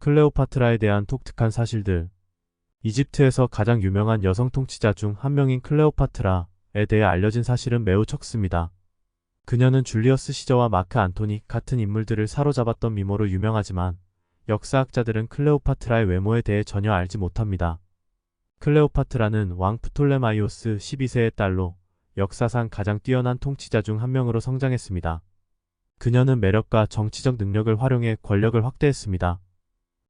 클레오파트라에 대한 독특한 사실들. 이집트에서 가장 유명한 여성 통치자 중 한 명인 클레오파트라에 대해 알려진 사실은 매우 적습니다. 그녀는 줄리어스 시저와 마크 안토니 같은 인물들을 사로잡았던 미모로 유명하지만 역사학자들은 클레오파트라의 외모에 대해 전혀 알지 못합니다. 클레오파트라는 왕 프톨레마이오스 12세의 딸로 역사상 가장 뛰어난 통치자 중 한 명으로 성장했습니다. 그녀는 매력과 정치적 능력을 활용해 권력을 확대했습니다.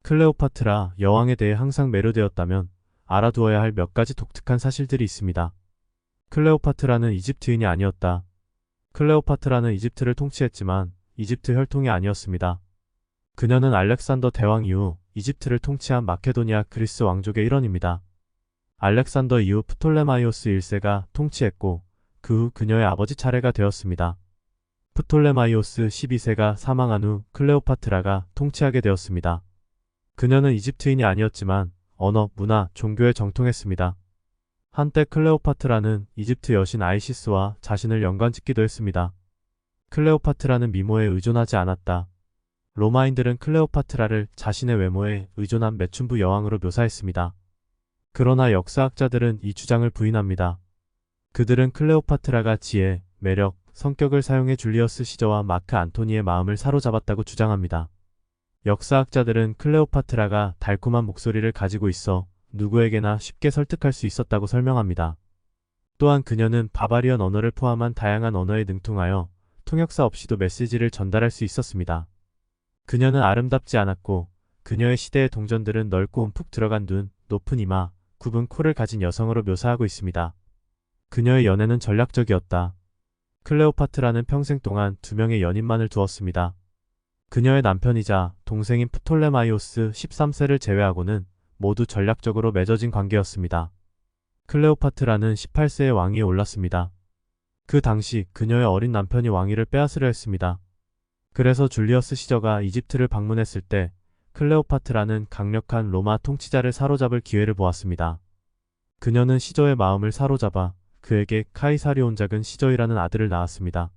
클레오파트라 여왕에 대해 항상 매료되었다면 알아두어야 할 몇 가지 독특한 사실들이 있습니다. 클레오파트라는 이집트인이 아니었다. 클레오파트라는 이집트를 통치했지만 이집트 혈통이 아니었습니다. 그녀는 알렉산더 대왕 이후 이집트를 통치한 마케도니아 그리스 왕족의 일원입니다. 알렉산더 이후 프톨레마이오스 1세가 통치했고 그 후 그녀의 아버지 차례가 되었습니다. 프톨레마이오스 12세가 사망한 후 클레오파트라가 통치하게 되었습니다. 그녀는 이집트인이 아니었지만 언어, 문화, 종교에 정통했습니다. 한때 클레오파트라는 이집트 여신 아이시스와 자신을 연관짓기도 했습니다. 클레오파트라는 미모에 의존하지 않았다. 로마인들은 클레오파트라를 자신의 외모에 의존한 매춘부 여왕으로 묘사했습니다. 그러나 역사학자들은 이 주장을 부인합니다. 그들은 클레오파트라가 지혜, 매력, 성격을 사용해 줄리어스 시저와 마크 안토니의 마음을 사로잡았다고 주장합니다. 역사학자들은 클레오파트라가 달콤한 목소리를 가지고 있어 누구에게나 쉽게 설득할 수 있었다고 설명합니다. 또한 그녀는 바바리언 언어를 포함한 다양한 언어에 능통하여 통역사 없이도 메시지를 전달할 수 있었습니다. 그녀는 아름답지 않았고 그녀의 시대의 동전들은 넓고 움푹 들어간 눈, 높은 이마, 굽은 코를 가진 여성으로 묘사하고 있습니다. 그녀의 연애는 전략적이었다. 클레오파트라는 평생 동안 2명의 연인만을 두었습니다. 그녀의 남편이자 동생인 프톨레마이오스 13세를 제외하고는 모두 전략적으로 맺어진 관계였습니다. 클레오파트라는 18세의 왕위에 올랐습니다. 그 당시 그녀의 어린 남편이 왕위를 빼앗으려 했습니다. 그래서 줄리어스 시저가 이집트를 방문했을 때 클레오파트라는 강력한 로마 통치자를 사로잡을 기회를 보았습니다. 그녀는 시저의 마음을 사로잡아 그에게 카이사리온 작은 시저이라는 아들을 낳았습니다.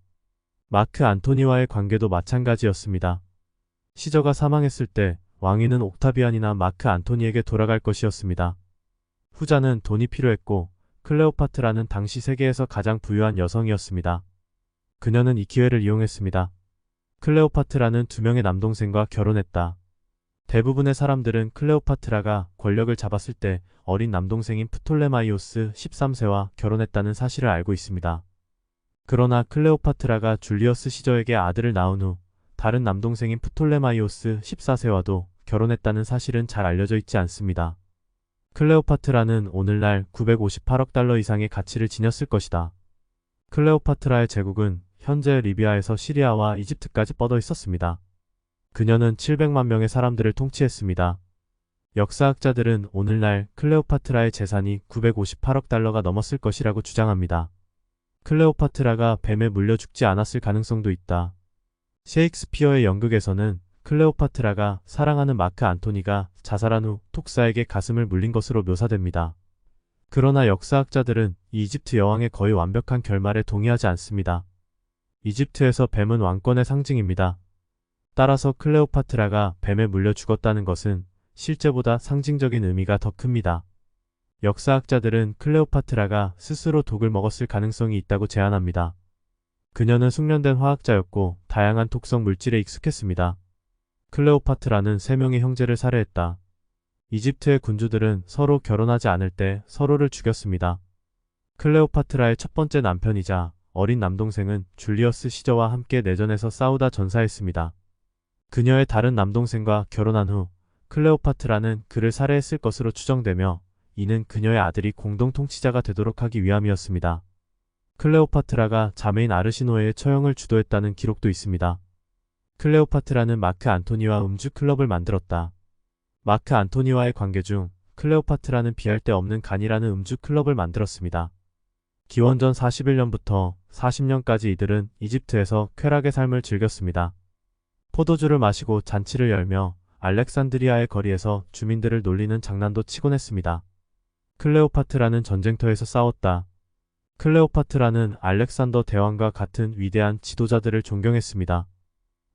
마크 안토니와의 관계도 마찬가지였습니다. 시저가 사망했을 때 왕위는 옥타비안이나 마크 안토니에게 돌아갈 것이었습니다. 후자는 돈이 필요했고 클레오파트라는 당시 세계에서 가장 부유한 여성이었습니다. 그녀는 이 기회를 이용했습니다. 클레오파트라는 2명의 남동생과 결혼했다. 대부분의 사람들은 클레오파트라가 권력을 잡았을 때 어린 남동생인 프톨레마이오스 13세와 결혼했다는 사실을 알고 있습니다. 그러나 클레오파트라가 줄리어스 시저에게 아들을 낳은 후 다른 남동생인 프톨레마이오스 14세와도 결혼했다는 사실은 잘 알려져 있지 않습니다. 클레오파트라는 오늘날 958억 달러 이상의 가치를 지녔을 것이다. 클레오파트라의 제국은 현재 리비아에서 시리아와 이집트까지 뻗어 있었습니다. 그녀는 700만 명의 사람들을 통치했습니다. 역사학자들은 오늘날 클레오파트라의 재산이 958억 달러가 넘었을 것이라고 주장합니다. 클레오파트라가 뱀에 물려 죽지 않았을 가능성도 있다. 셰익스피어의 연극에서는 클레오파트라가 사랑하는 마크 안토니가 자살한 후 톡사에게 가슴을 물린 것으로 묘사됩니다. 그러나 역사학자들은 이 이집트 여왕의 거의 완벽한 결말에 동의하지 않습니다. 이집트에서 뱀은 왕권의 상징입니다. 따라서 클레오파트라가 뱀에 물려 죽었다는 것은 실제보다 상징적인 의미가 더 큽니다. 역사학자들은 클레오파트라가 스스로 독을 먹었을 가능성이 있다고 제안합니다. 그녀는 숙련된 화학자였고 다양한 독성 물질에 익숙했습니다. 클레오파트라는 3명의 형제를 살해했다. 이집트의 군주들은 서로 결혼하지 않을 때 서로를 죽였습니다. 클레오파트라의 첫 번째 남편이자 어린 남동생은 줄리어스 시저와 함께 내전에서 싸우다 전사했습니다. 그녀의 다른 남동생과 결혼한 후 클레오파트라는 그를 살해했을 것으로 추정되며 이는 그녀의 아들이 공동 통치자가 되도록 하기 위함이었습니다. 클레오파트라가 자매인 아르시노에의 처형을 주도했다는 기록도 있습니다. 클레오파트라는 마크 안토니와 음주 클럽을 만들었다. 마크 안토니와의 관계 중 클레오파트라는 비할 데 없는 간이라는 음주 클럽을 만들었습니다. 기원전 41년부터 40년까지 이들은 이집트에서 쾌락의 삶을 즐겼습니다. 포도주를 마시고 잔치를 열며 알렉산드리아의 거리에서 주민들을 놀리는 장난도 치곤 했습니다. 클레오파트라는 전쟁터에서 싸웠다. 클레오파트라는 알렉산더 대왕과 같은 위대한 지도자들을 존경했습니다.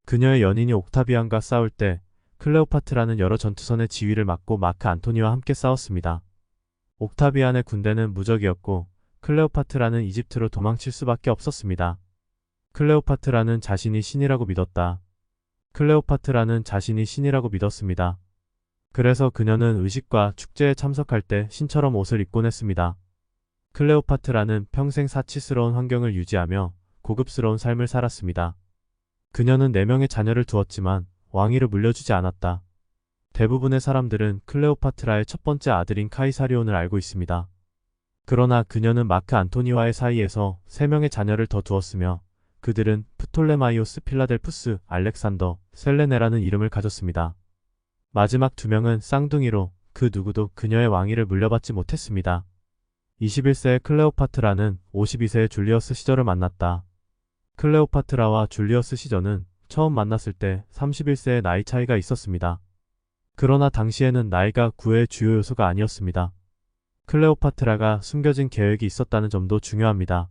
그녀의 연인이 옥타비안과 싸울 때 클레오파트라는 여러 전투선의 지휘를 맡고 마크 안토니와 함께 싸웠습니다. 옥타비안의 군대는 무적이었고 클레오파트라는 이집트로 도망칠 수밖에 없었습니다. 클레오파트라는 자신이 신이라고 믿었다. 클레오파트라는 자신이 신이라고 믿었습니다. 그래서 그녀는 의식과 축제에 참석할 때 신처럼 옷을 입곤 했습니다. 클레오파트라는 평생 사치스러운 환경을 유지하며 고급스러운 삶을 살았습니다. 그녀는 4명의 자녀를 두었지만 왕위를 물려주지 않았다. 대부분의 사람들은 클레오파트라의 첫 번째 아들인 카이사리온을 알고 있습니다. 그러나 그녀는 마크 안토니와의 사이에서 3명의 자녀를 더 두었으며 그들은 프톨레마이오스 필라델푸스, 알렉산더, 셀레네라는 이름을 가졌습니다. 마지막 2명은 쌍둥이로 그 누구도 그녀의 왕위를 물려받지 못했습니다. 21세의 클레오파트라는 52세의 줄리어스 시저를 만났다. 클레오파트라와 줄리어스 시저는 처음 만났을 때 31세의 나이 차이가 있었습니다. 그러나 당시에는 나이가 구애의 주요 요소가 아니었습니다. 클레오파트라가 숨겨진 계획이 있었다는 점도 중요합니다.